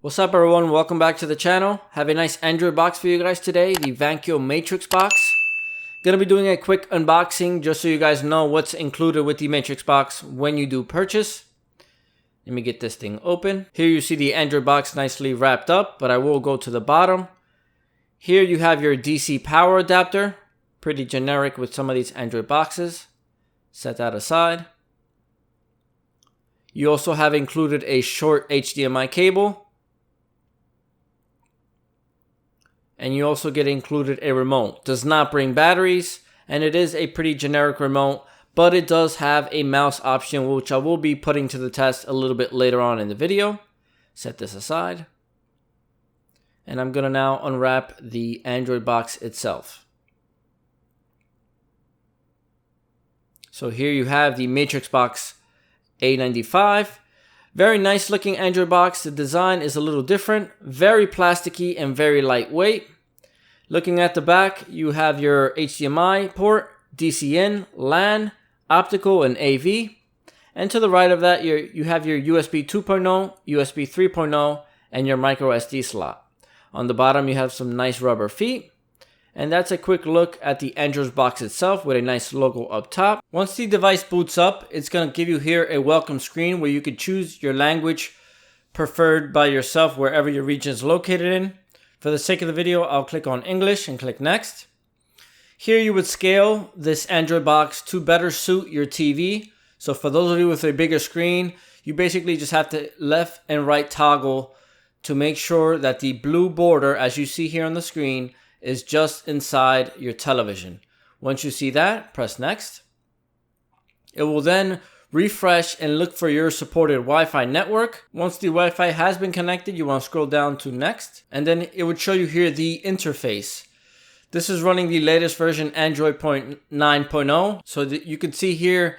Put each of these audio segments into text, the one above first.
What's up everyone, welcome back to the channel. Have a nice Android box for you guys today, the Vankyo Matrix box. Gonna be doing a quick unboxing just so you guys know what's included with the Matrix box when you do purchase. Let me get this thing open. Here you see the Android box nicely wrapped up, but I will go to the bottom. Here you have your DC power adapter, pretty generic with some of these Android boxes. Set that aside. You also have included a short HDMI cable. And you also get included a remote. Does not bring batteries, and it is a pretty generic remote, but it does have a mouse option, which I will be putting to the test a little bit later on in the video. Set this aside. And I'm gonna now unwrap the Android box itself. So here you have the Matrix box A95. Very nice looking Android box. The design is a little different, very plasticky and very lightweight. Looking at the back, you have your HDMI port, DC in, LAN, optical, and AV. And to the right of that, you have your USB 2.0, USB 3.0, and your micro SD slot. On the bottom, you have some nice rubber feet. And that's a quick look at the Android box itself with a nice logo up top. Once the device boots up, it's going to give you here a welcome screen where you can choose your language preferred by yourself wherever your region is located in. For the sake of the video, I'll click on English and click Next. Here you would scale this Android box to better suit your TV. So for those of you with a bigger screen, you basically just have to left and right toggle to make sure that the blue border, as you see here on the screen, is just inside your television. Once you see that, press Next. It will then refresh and look for your supported Wi-Fi network. Once the Wi-Fi has been connected, you want to scroll down to Next, and then it would show you here the interface. This is running the latest version Android 9.0. So that you can see here,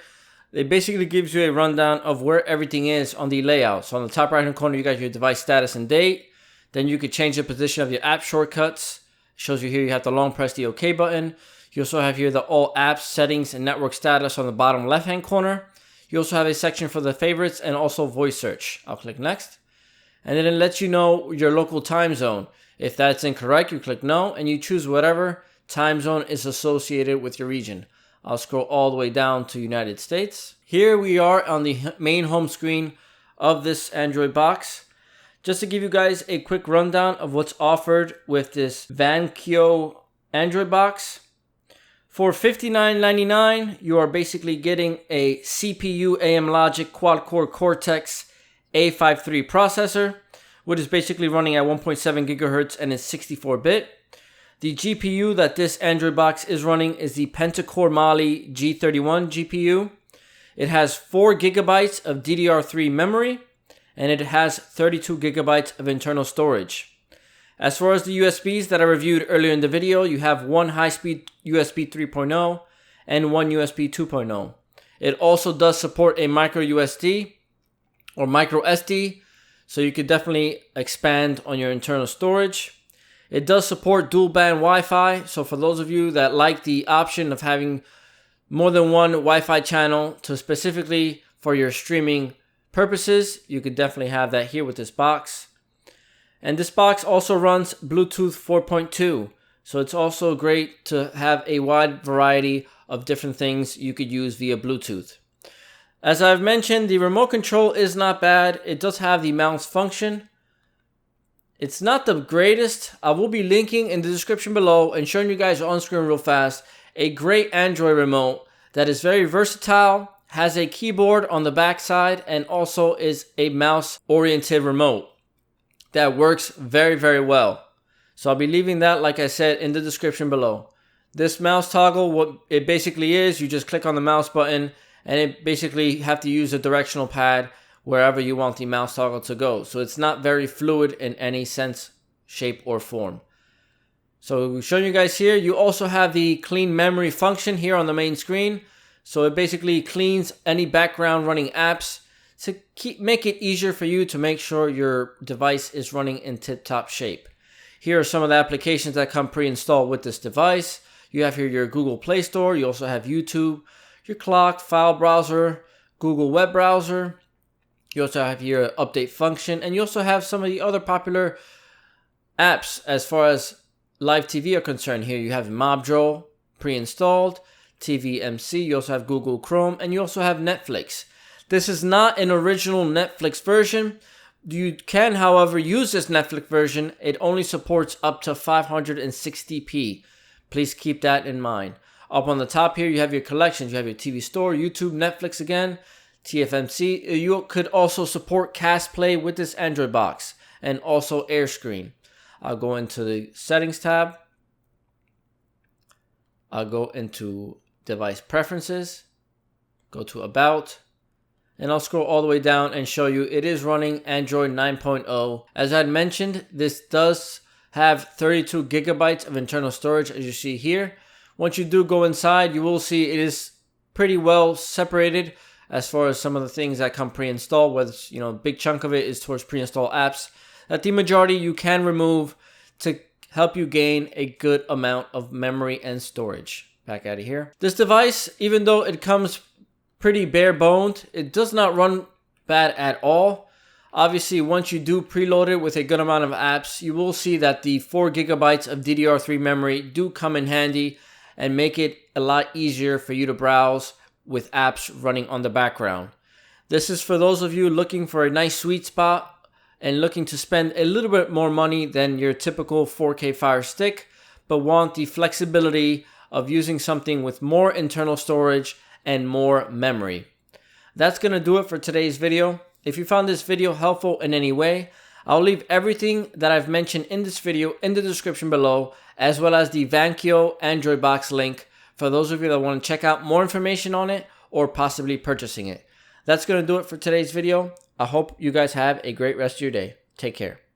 it basically gives you a rundown of where everything is on the layout. So on the top right hand corner, you got your device status and date. Then you could change the position of your app shortcuts. Shows you here you have to long press the OK button. You also have here the all apps, settings, and network status on the bottom left hand corner. You also have a section for the favorites and also voice search. I'll click Next. And then it lets you know your local time zone. If that's incorrect, you click No and you choose whatever time zone is associated with your region. I'll scroll all the way down to United States. Here we are on the main home screen of this Android box. Just to give you guys a quick rundown of what's offered with this Vankyo Android box. For $59.99, you are basically getting a CPU Amlogic Quad Core Cortex A53 processor, which is basically running at 1.7 gigahertz and is 64-bit. The GPU that this Android box is running is the Penta-Core Mali-G31 GPU. It has 4 gigabytes of DDR3 memory, and it has 32 gigabytes of internal storage. As far as the USBs that I reviewed earlier in the video, you have one high-speed USB 3.0 and one USB 2.0. It also does support a micro USB or micro SD, so you could definitely expand on your internal storage. It does support dual band Wi-Fi, so for those of you that like the option of having more than one Wi-Fi channel to specifically for your streaming purposes, you could definitely have that here with this box. And this box also runs Bluetooth 4.2, so it's also great to have a wide variety of different things you could use via Bluetooth. As I've mentioned, the remote control is not bad. It does have the mouse function. It's not the greatest. I will be linking in the description below and showing you guys on screen real fast a great Android remote that is very versatile, has a keyboard on the back side, and also is a mouse-oriented remote that works very, very well. So I'll be leaving that, like I said, in the description below. This mouse toggle, what it basically is, you just click on the mouse button, and it basically have to use a directional pad wherever you want the mouse toggle to go. So it's not very fluid in any sense, shape, or form. So showing you guys here, you also have the clean memory function here on the main screen. So it basically cleans any background running apps to make it easier for you to make sure your device is running in tip-top shape. Here are some of the applications that come pre-installed with this device. You have here your Google Play Store. You also have YouTube, your clock, file browser, Google web browser, You also have here an update function, and you also have some of the other popular apps as far as live TV are concerned. Here you have Mobdro pre-installed, eMMC, you also have Google Chrome, and you also have Netflix. This is not an original Netflix version. You can, however, use this Netflix version. It only supports up to 560p. Please keep that in mind. Up on the top here, you have your collections. You have your TV store, YouTube, Netflix again, TFMC. You could also support Cast Play with this Android box and also AirScreen. I'll go into the settings tab. I'll go into device preferences, go to about, and I'll scroll all the way down and show you it is running Android 9.0. As I had mentioned, this does have 32 gigabytes of internal storage, as you see here. Once you do go inside, you will see it is pretty well separated as far as some of the things that come pre-installed, whether it's, a big chunk of it is towards pre-installed apps that the majority you can remove to help you gain a good amount of memory and storage. Back out of here. This device, even though it comes pretty bare boned, it does not run bad at all. Obviously, once you do preload it with a good amount of apps, you will see that the 4 gigabytes of DDR3 memory do come in handy and make it a lot easier for you to browse with apps running on the background. This is for those of you looking for a nice sweet spot and looking to spend a little bit more money than your typical 4K Fire Stick, but want the flexibility of using something with more internal storage and more memory. That's going to do it for today's video. If you found this video helpful in any way, I'll leave everything that I've mentioned in this video in the description below, as well as the Vankyo Android box link for those of you that want to check out more information on it or possibly purchasing it. That's going to do it for today's video. I hope you guys have a great rest of your day. Take care.